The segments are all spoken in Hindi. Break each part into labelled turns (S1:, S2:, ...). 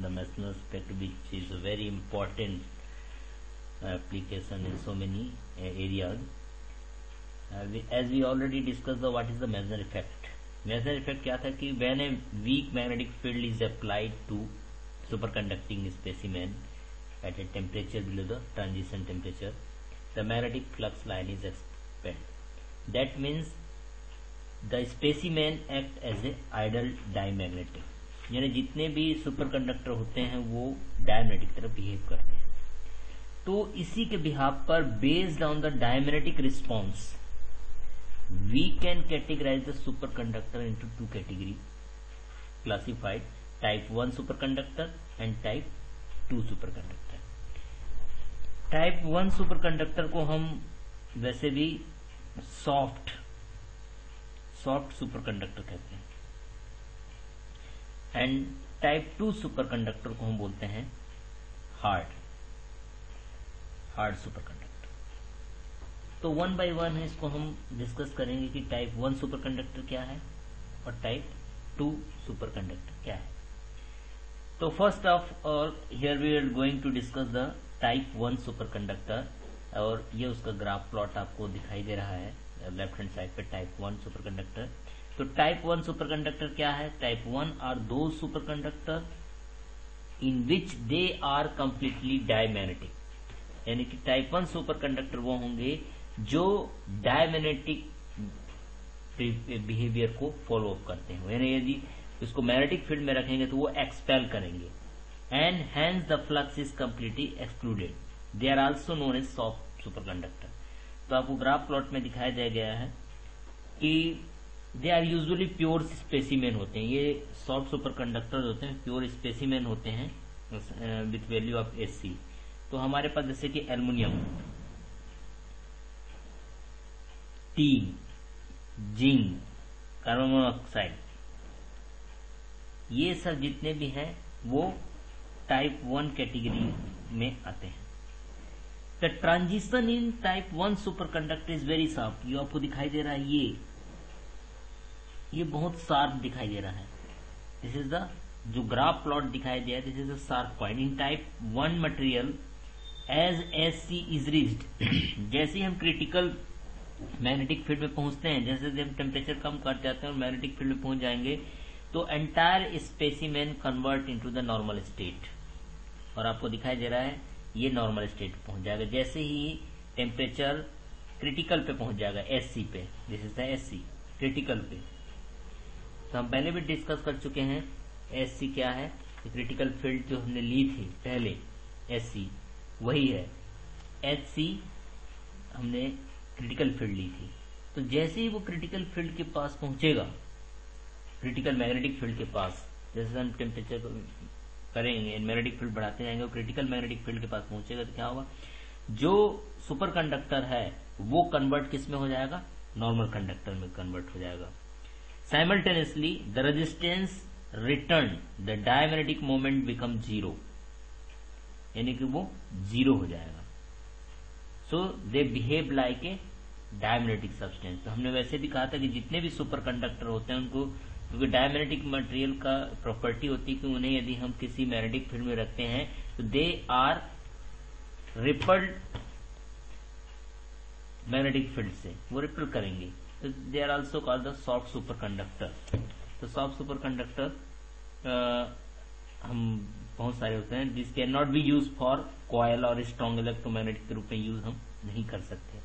S1: the Mesmer spec, which is a very important application in so many areas. As we already discussed what is the Mesmer effect. Mesmer effect क्या था कि when a weak magnetic field is applied to superconducting specimen at a temperature below the transition temperature, the magnetic flux line is expelled. That means the specimen act as a ideal diamagnetic, यानी जितने भी सुपरकंडक्टर होते हैं वो डायमैग्नेटिक तरह बिहेव करते हैं. तो इसी के बिहाफ पर based on the diamagnetic response we can categorize the superconductor into two categories classified: type 1 superconductor and type 2 superconductor. Type 1 superconductor को हम वैसे भी सॉफ्ट सुपरकंडक्टर कहते हैं, एंड टाइप 2 सुपरकंडक्टर को हम बोलते हैं हार्ड सुपरकंडक्टर. तो वन बाय वन है इसको हम डिस्कस करेंगे कि टाइप 1 सुपरकंडक्टर क्या है और टाइप 2 सुपरकंडक्टर क्या है. तो first of all here we are going to discuss the type 1 superconductor, और ये उसका ग्राफ प्लॉट आपको दिखाई दे रहा है लेफ्ट हैंड साइड पे टाइप 1 सुपरकंडक्टर. तो टाइप 1 सुपरकंडक्टर क्या है? टाइप 1 आर दो superconductor in which they are completely diamagnetic, यानी कि टाइप 1 सुपरकंडक्टर वो होंगे जो डायमैग्नेटिक बिहेवियर को फॉलो अप करते हैं, यानी यदि इसको मैग्नेटिक फील्ड में रखेंगे तो वो एक्सपेल करेंगे, and hence the flux is completely excluded. They are also known as soft superconductor. तो आपको ग्राफ प्लॉट में दिखाया जाया गया है कि they are usually pure specimen होते हैं. ये सॉफ्ट सुपरकंडक्टर होते हैं, प्योर स्पेसिमेन होते हैं विथ वैल्यू ऑफ Sc. तो हमारे पास जैसे कि aluminium, tin, zinc, carbon monoxide, ये सब जितने भी हैं वो टाइप 1 कैटेगरी में आते हैं. The transition in type 1 superconductor is very sharp. ये आपको दिखाई दे रहा है, ये बहुत शार्प दिखाई दे रहा है. दिस इज द जो ग्राफ प्लॉट दिखाई दिया, this is the sharp point in type 1 material as Sc is reached. जैसे ही हम क्रिटिकल मैग्नेटिक फील्ड में पहुंचते हैं, जैसे हम टेम्परेचर कम कर जाते हैं और मैग्नेटिक फील्ड में पहुंच जाएंगे, तो entire specimen convert into the normal state. और आपको दिखाई दे रहा है ये नॉर्मल स्टेट पहुंच जाएगा जैसे ही टेम्परेचर क्रिटिकल पे पहुंच जाएगा, Sc पे. This is the Sc critical पे. तो हम पहले भी डिस्कस कर चुके हैं Sc क्या है. क्रिटिकल फील्ड जो हमने ली थी पहले Sc वही है. Hc हमने क्रिटिकल फील्ड ली थी. तो जैसे ही वो क्रिटिकल फील्ड के पास पहुंचेगा, क्रिटिकल मैग्नेटिक फील्ड के पास, जैसे हम टेम्परेचर करेंगे मैग्नेटिक फील्ड बढ़ाते जाएंगे और क्रिटिकल मैग्नेटिक फील्ड के पास पहुंचेगा तो क्या होगा, जो सुपरकंडक्टर है वो कन्वर्ट किस में हो जाएगा? नॉर्मल कंडक्टर में कन्वर्ट हो जाएगा. Simultaneously the resistance return the diamagnetic moment become zero, यानी कि वो जीरो हो जाएगा. So they behave like a diamagnetic substance. तो हमने वैसे भी कहा था कि जितने भी सुपरकंडक्टर होते हैं उनको, क्योंकि डायमैग्नेटिक मटेरियल का प्रॉपर्टी होती है कि उन्हें यदि हम किसी मैग्नेटिक फील्ड में रखते हैं तो they are repelled magnetic field से, वो रिपल करेंगे. तो they are also called the soft superconductor. तो सॉफ्ट सुपरकंडक्टर हम बहुत सारे होते हैं this can not be use for coil और स्ट्रॉन्ग इलेक्ट्रोमैग्नेटिक के रूप में यूज हम नहीं कर सकते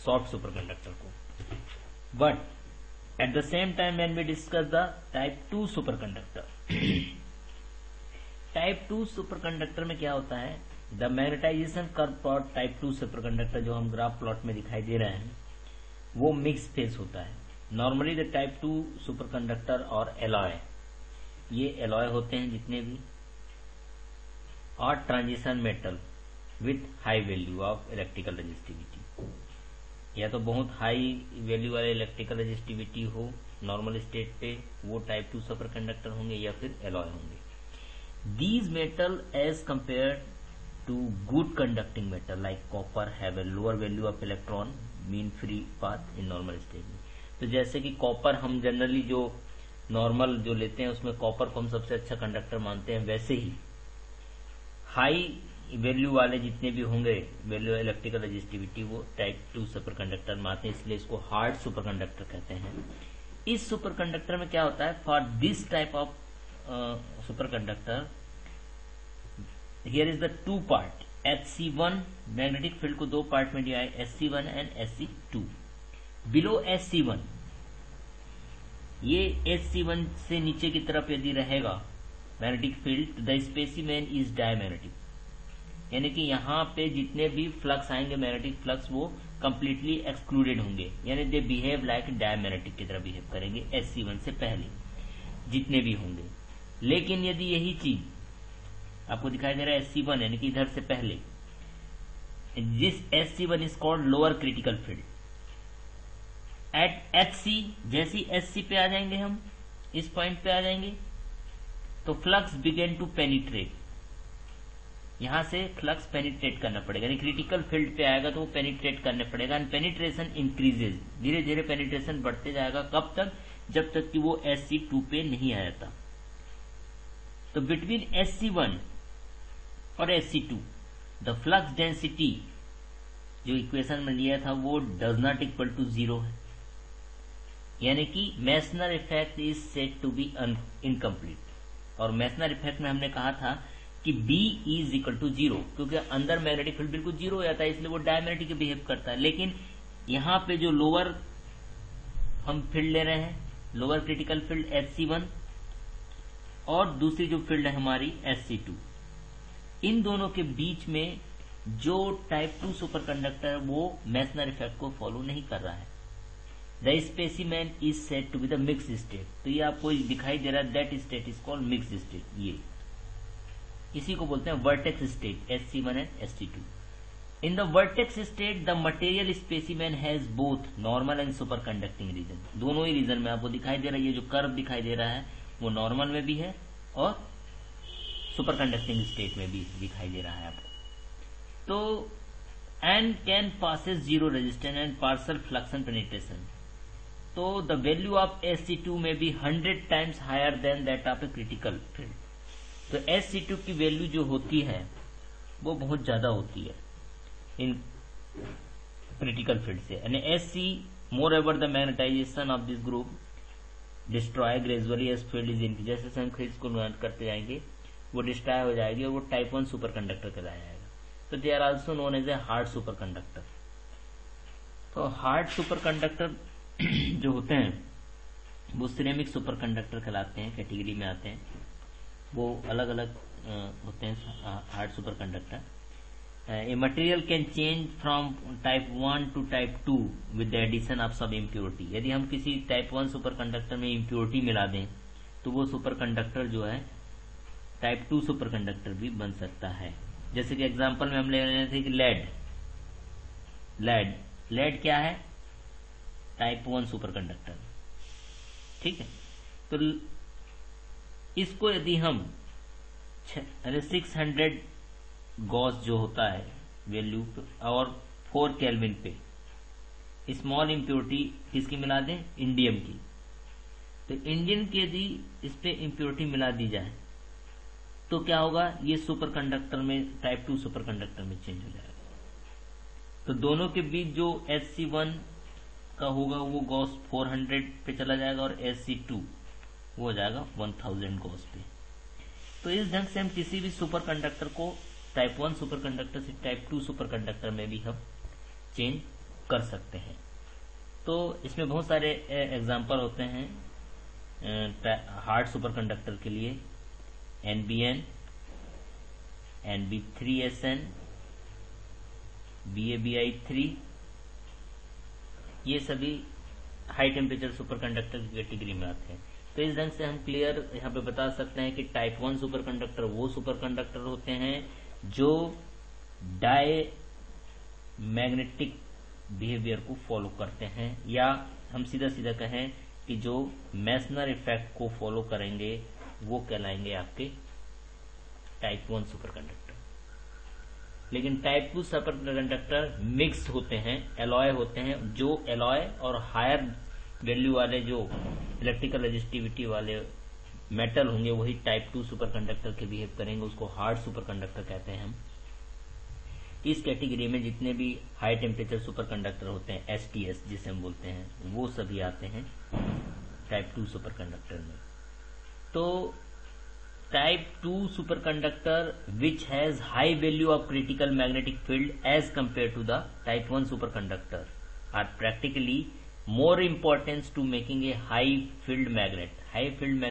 S1: सॉफ्ट सुपरकंडक्टर को. But at the same time when we discuss the type 2 superconductor, type 2 superconductor में क्या होता है, the magnetization curve for type 2 superconductor जो हम ग्राफ प्लॉट में दिखाई दे रहे हैं वो मिक्स फेस होता है. नॉर्मली द टाइप 2 सुपरकंडक्टर और एलॉय, ये एलॉय होते हैं जितने भी, और transition metal with high value of electrical resistivity, या तो बहुत हाई वैल्यू वाले इलेक्ट्रिकल रेजिस्टिविटी हो नॉर्मल स्टेट पे, वो टाइप 2 सुपरकंडक्टर होंगे या फिर एलॉय होंगे. These metal as compare to good conducting metal like copper have a lower value of electron mean free path in normal state में. तो जैसे कि कॉपर हम जनरली जो नॉर्मल जो लेते हैं उसमें कॉपर को हम सबसे अच्छा कंडक्टर मानते हैं, वैसे ही हाई वैल्यू वाले जितने भी होंगे वैल्यू इलेक्ट्रिकल रेजिस्टिविटी वो टाइप 2 सुपर कंडक्टर मानते हैं, इसलिए इसको हार्ड सुपर कंडक्टर कहते हैं। इस सुपर कंडक्टर में क्या होता है, for this type of super conductor here is the two part HC1, magnetic field को दो पार्ट में दिया है, SC1 and SC2। Below SC1, ये SC1 से नीचे की तरफ यदि रहेगा magnetic field, the specimen is diamagnetic, यानी कि यहाँ पे जितने भी फ्लक्स आएंगे मैग्नेटिक फ्लक्स वो कंप्लीटली एक्सक्लूडेड होंगे, यानी दे बिहेव लाइक डायमैग्नेटिक की तरह बिहेव करेंगे SC1 से पहले जितने भी होंगे। लेकिन यदि यही चीज आपको दिखाई दे रहा है SC1 यानी कि इधर से पहले, this SC1 is called lower critical field. At HC, जैसी SC पे आ जाएंगे हम, इस पॉइंट पे आ जाएंगे, तो फ्लक्स बिगेन टू पेनिट्रेट, यहां से फ्लक्स पेनिट्रेट करना पड़ेगा, यानी क्रिटिकल फील्ड पे आएगा तो वो पेनिट्रेट करने पड़ेगा, एंड पेनिट्रेशन इंक्रीजेज, धीरे धीरे पेनिट्रेशन बढ़ते जाएगा, कब तक, जब तक कि वो SC2 पे नहीं आ जाता। तो बिटवीन SC1 और SC2 द फ्लक्स डेंसिटी जो इक्वेशन में लिया था वो डज नॉट इक्वल टू 0 है, यानी कि Meissner effect is said to be incomplete. और मेसनर इफेक्ट में हमने कहा था कि B इज इक्वल टू 0, क्योंकि अंदर मैग्नेटिक फील्ड बिल्कुल 0 हो जाता है, इसलिए वो डायमैग्नेटिक बिहेव करता है। लेकिन यहां पे जो लोअर हम फील्ड ले रहे हैं, लोअर क्रिटिकल फील्ड SC1 और दूसरी जो फील्ड है हमारी SC2, इन दोनों के बीच में जो टाइप 2 सुपर कंडक्टर है वो मेसनर इफेक्ट को फॉलो नहीं कर रहा है। The specimen is said to be the mix state, तो ये आपको दिखाई दे रहा है, that state is called mix state, ये इसी को बोलते हैं vortex state SC1 and SC2। In the vortex state the material specimen has both normal and super conducting region, दोनों ही रीजन में आपको दिखाई दे रहा है, ये जो कर्व दिखाई दे रहा है वो नॉर्मल में भी है और सुपर कंडक्टिंग स्टेट में भी दिखाई दे रहा है आपको। तो and can passes zero resistance and partial flux and penetration, तो द वैल्यू ऑफ SC2 में भी 100 times higher than that of a critical field. तो SC2 की वैल्यू जो होती है वो बहुत ज्यादा होती है इन क्रिटिकल फील्ड से, यानी SC moreover the magnetization of this group destroy gradually as field is increase, जैसे हम खींच को नोट करते जाएंगे वो डिस्ट्रॉय हो जाएगी और वो टाइप 1 सुपर कंडक्टर कहलाया जाएगा। तो they are also known as a hard super conductor. तो हार्ड सुपर कंडक्टर जो होते हैं वो सिरेमिक सुपर कंडक्टर कहलाते हैं, कैटेगरी में आते हैं, वो अलग अलग होते हैं hard super conductor. A material can change from type 1 to type 2 with the addition of sub impurity, यदि हम किसी टाइप 1 सुपर कंडक्टर में इम्प्योरिटी मिला दें तो वो सुपर कंडक्टर जो है टाइप 2 सुपर कंडक्टर भी बन सकता है। जैसे कि एग्जांपल में हम ले रहे थे कि लेड क्या है, टाइप 1 सुपर कंडक्टर, ठीक है। तो इसको यदि हम 600 गॉस जो होता है वैल्यू और 4 केल्विन पे स्मॉल इम्प्योरिटी किसकी मिला दें, इंडियम की, तो इंडियम की यदि इस पे इम्प्योरिटी मिला दी जाए तो क्या होगा, ये सुपर कंडक्टर में टाइप 2 सुपर कंडक्टर में चेंज हो जाएगा। तो दोनों के बीच जो SC1 का होगा वो गॉस 400 पे चला जाएगा और SC2 वो हो जाएगा 1000 गॉस पे। तो इस ढंग से हम किसी भी सुपर कंडक्टर को टाइप 1 सुपर कंडक्टर से टाइप 2 सुपर कंडक्टर में भी हम चेंज कर सकते हैं। तो इसमें बहुत सारे एग्जाम्पल होते हैं हार्ड सुपर कंडक्टर के लिए, NBN, NB3SN, BABI3, ये सभी हाई टेम्परेचर सुपर कंडक्टर की कैटेगरी में आते हैं। तो इस ढंग से हम क्लियर यहाँ पे बता सकते हैं कि टाइप 1 सुपर कंडक्टर वो सुपर कंडक्टर होते हैं जो डाई मैग्नेटिक बिहेवियर को फॉलो करते हैं, या हम सीधा सीधा कहें कि जो मेसनर इफेक्ट को फॉलो करेंगे वो कहलाएंगे आपके टाइप 1 सुपर कंडक्टर। लेकिन टाइप 2 सुपर कंडक्टर मिक्स होते हैं, एलॉय होते हैं, जो एलॉय और हायर वैल्यू वाले जो इलेक्ट्रिकल रेजिस्टिविटी वाले मेटल होंगे वही टाइप 2 सुपरकंडक्टर के बिहेव करेंगे, उसको हार्ड सुपरकंडक्टर कहते हैं हम। इस कैटेगरी में जितने भी हाई टेम्परेचर सुपरकंडक्टर होते हैं, एसटीएस जिसे हम बोलते हैं, वो सभी आते हैं टाइप 2 सुपरकंडक्टर में। तो type 2 superconductor which has high value of critical magnetic field as compare to the type 1 superconductor are practically more importance to making a high field magnet. High field magnet